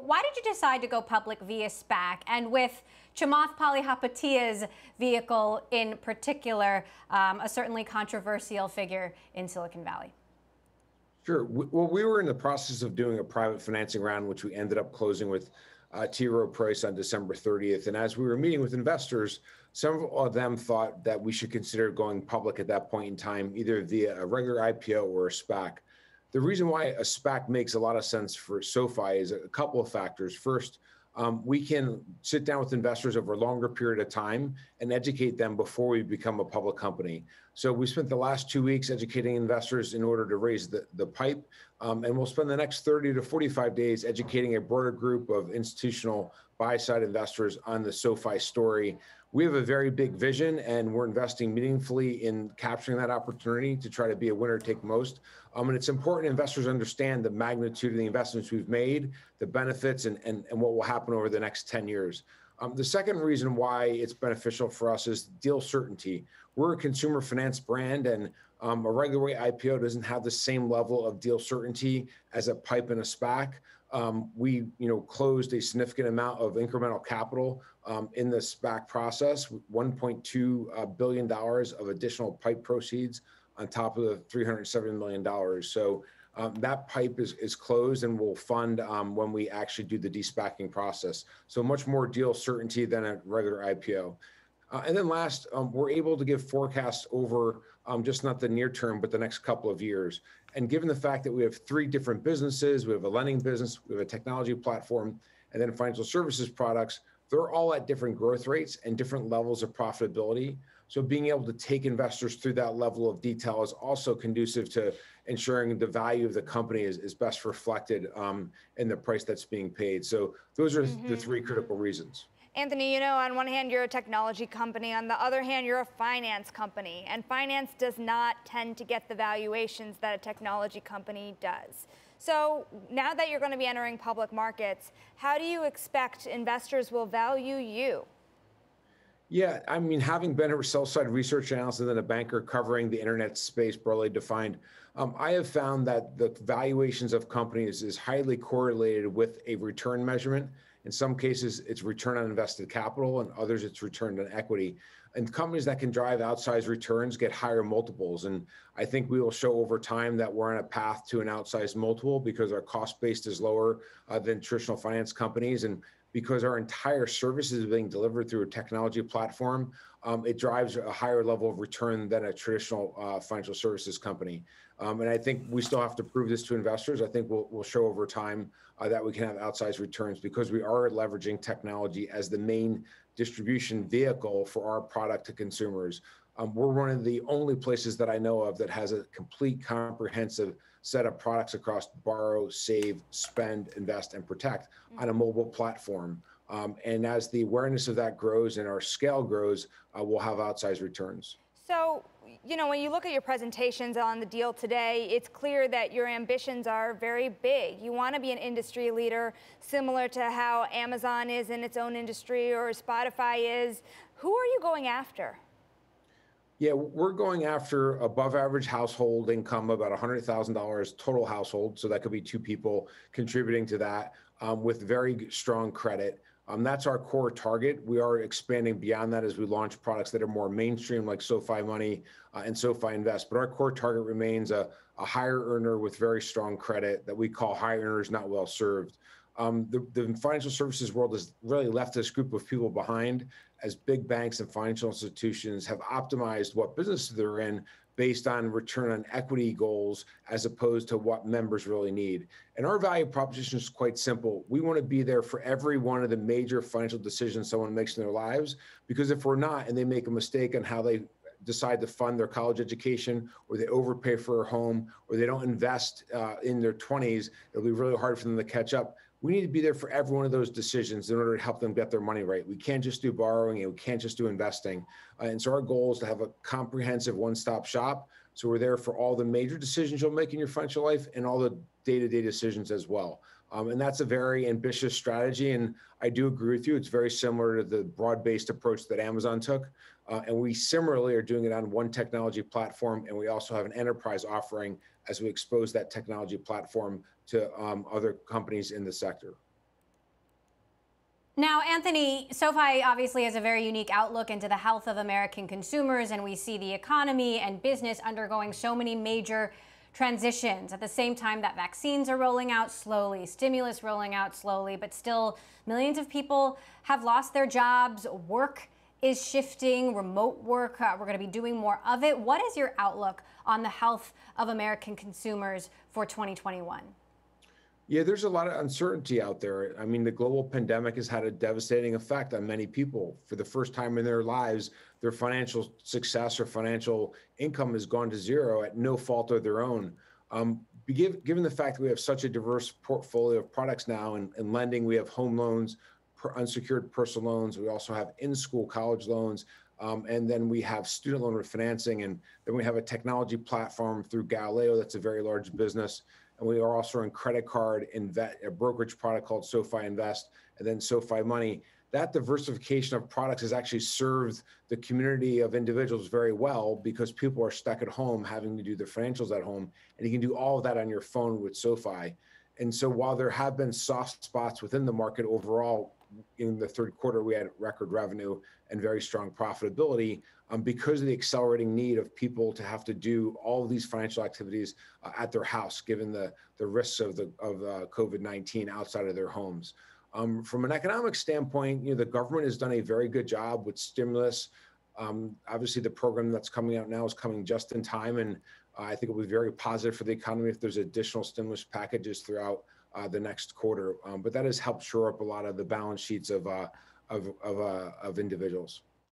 Why did you decide to go public via SPAC, and with Chamath Palihapitiya's vehicle in particular, a certainly controversial figure in Silicon Valley? Sure. Well, we were in the process of doing a private financing round, which we ended up closing with T. Rowe Price on December 30th. And as we were meeting with investors, some of them thought that we should consider going public at that point in time, either via a regular IPO or a SPAC. The reason why a SPAC makes a lot of sense for SoFi is a couple of factors. First, we can sit down with investors over a longer period of time and educate them before we become a public company. So we spent the last 2 weeks educating investors in order to raise the pipe, and we'll spend the next 30 to 45 days educating a broader group of institutional buy-side investors on the SoFi story. We have a very big vision, and we're investing meaningfully in capturing that opportunity to try to be a winner take most. And it's important investors understand the magnitude of the investments we've made, the benefits, and what will happen over the next 10 years. The second reason why it's beneficial for us is deal certainty. We're a consumer finance brand, and a regular way IPO doesn't have the same level of deal certainty as a PIPE and a SPAC. We closed a significant amount of incremental capital in the SPAC process, $1.2 billion of additional PIPE proceeds on top of the $370 million. So that pipe is closed and will fund when we actually do the de-SPACing process. So much more deal certainty than a regular IPO. And then last, we're able to give forecasts over just not the near term, but the next couple of years. And given the fact that we have 3 different businesses, we have a lending business, we have a technology platform, and then financial services products, they're all at different growth rates and different levels of profitability. So being able to take investors through that level of detail is also conducive to ensuring the value of the company is best reflected in the price that's being paid. So those are the 3 critical reasons. Anthony, on one hand, you're a technology company. On the other hand, you're a finance company. And finance does not tend to get the valuations that a technology company does. So now that you're going to be entering public markets, how do you expect investors will value you? Yeah, I mean, having been a sell-side research analyst and then a banker covering the internet space broadly defined, I have found that the valuations of companies is highly correlated with a return measurement. In some cases, it's return on invested capital, and others, it's return on equity. And companies that can drive outsized returns get higher multiples. And I think we will show over time that we're on a path to an outsized multiple because our cost base is lower than traditional finance companies. And because our entire service is being delivered through a technology platform, it drives a higher level of return than a traditional financial services company. And I think we still have to prove this to investors. I think we'll show over time that we can have outsized returns because we are leveraging technology as the main distribution vehicle for our product to consumers. We're one of the only places that I know of that has a complete comprehensive set of products across borrow, save, spend, invest, and protect on a mobile platform. And as the awareness of that grows and our scale grows, we'll have outsized returns. So, when you look at your presentations on the deal today, it's clear that your ambitions are very big. You want to be an industry leader, similar to how Amazon is in its own industry or Spotify is. Who are you going after? Yeah, we're going after above average household income, about $100,000 total household. So that could be 2 people contributing to that with very strong credit. That's our core target. We are expanding beyond that as we launch products that are more mainstream like SoFi Money and SoFi Invest. But our core target remains a higher earner with very strong credit that we call high earners not well served. The financial services world has really left this group of people behind as big banks and financial institutions have optimized what businesses they're in based on return on equity goals as opposed to what members really need. And our value proposition is quite simple. We want to be there for every one of the major financial decisions someone makes in their lives, because if we're not and they make a mistake on how they decide to fund their college education, or they overpay for a home, or they don't invest in their 20s, it'll be really hard for them to catch up. We need to be there for every one of those decisions in order to help them get their money right. We can't just do borrowing and we can't just do investing. And so our goal is to have a comprehensive one-stop shop. So we're there for all the major decisions you'll make in your financial life and all the day-to-day decisions as well. And that's a very ambitious strategy. And I do agree with you. It's very similar to the broad-based approach that Amazon took. And we similarly are doing it on one technology platform. And we also have an enterprise offering as we expose that technology platform to other companies in the sector. Now, Anthony, SoFi obviously has a very unique outlook into the health of American consumers, and we see the economy and business undergoing so many major transitions at the same time that vaccines are rolling out slowly, stimulus rolling out slowly, but still millions of people have lost their jobs. Work is shifting, remote work, we're going to be doing more of it. What is your outlook on the health of American consumers for 2021? Yeah, there's a lot of uncertainty out there. I mean, the global pandemic has had a devastating effect on many people. For the first time in their lives, their financial success or financial income has gone to zero at no fault of their own. Given the fact that we have such a diverse portfolio of products now in lending, we have home loans, unsecured personal loans. We also have in-school college loans. And then we have student loan refinancing. And then we have a technology platform through Galileo that's a very large business. And we are also in credit card, a brokerage product called SoFi Invest, and then SoFi Money. That diversification of products has actually served the community of individuals very well because people are stuck at home having to do their financials at home, and you can do all of that on your phone with SoFi. And so while there have been soft spots within the market overall, in the third quarter, we had record revenue and very strong profitability because of the accelerating need of people to have to do all of these financial activities at their house, given the risks of COVID-19 outside of their homes. From an economic standpoint, the government has done a very good job with stimulus. Obviously, the program that's coming out now is coming just in time, and I think it will be very positive for the economy if there's additional stimulus packages throughout the next quarter. But that has helped shore up a lot of the balance sheets of individuals.